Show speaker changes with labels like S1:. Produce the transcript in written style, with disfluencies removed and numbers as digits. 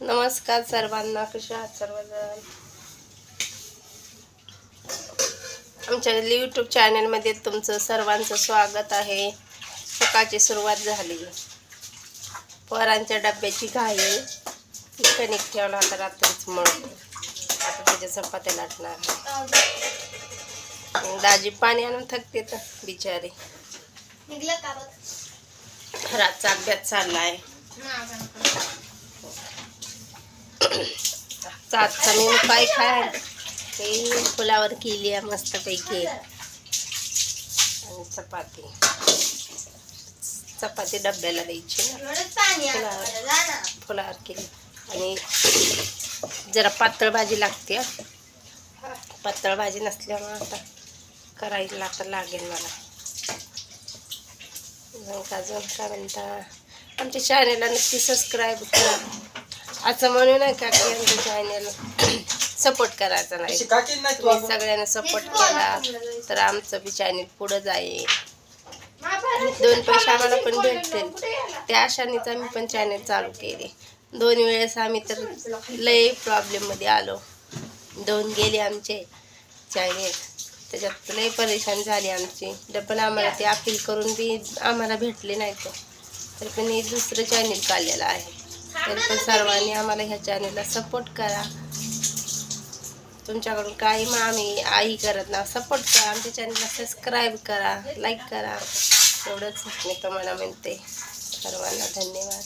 S1: नमस्कार सर्वांना, कसे आहात सर्वजण. आमच्या यूट्यूब चॅनलमध्ये तुमचं सर्वांचं स्वागत आहे. सकाळची सुरुवात झाली. पोरांच्या डब्याची घाई. कणिक ठेवला आता रात्रीच मळून. आता त्याच्या चपात्या लाटणार. दाजी पाणी आणून थकते तर बिचारे. रातचा अभ्यास चाललाय. आजचा मी काय खाय ते फुलावर केली आहे मस्तपैकी. आणि चपाती डब्याला द्यायची ना. फुलावर केली. आणि जरा पातळ भाजी लागते. पातळ भाजी नसल्यामुळे आता करायला आता लागेल मला. अजून काय म्हणता, आमच्या चॅनलला नक्की सबस्क्राईब करा. असं म्हणू नका की आमच्या चॅनल सपोर्ट करायचा नाही. तुम्ही सगळ्यांना सपोर्ट केला तर आमचं बी चॅनल पुढं जाईल. 2 पैसे आम्हाला पण भेटतील. त्या आशानेच आम्ही पण चॅनल चालू केले. 2 वेळेस आम्ही तर लय प्रॉब्लेममध्ये आलो. 2 गेले आमचे चॅनल. त्याच्यात लय परेशान झाली आमची. पण आम्हाला ते अपील करून बी आम्हाला भेटले नाही. तर पण हे दुसरं चॅनल काढलेलं आहे. तरी पण सर्वांनी आम्हाला ह्या चॅनलला सपोर्ट करा. तुमच्याकडून काही मग आम्ही करत ना. सपोर्ट करा. आमच्या चॅनलला सबस्क्राईब करा, लाईक करा. एवढंच मी तुम्हाला म्हणते. सर्वांना धन्यवाद.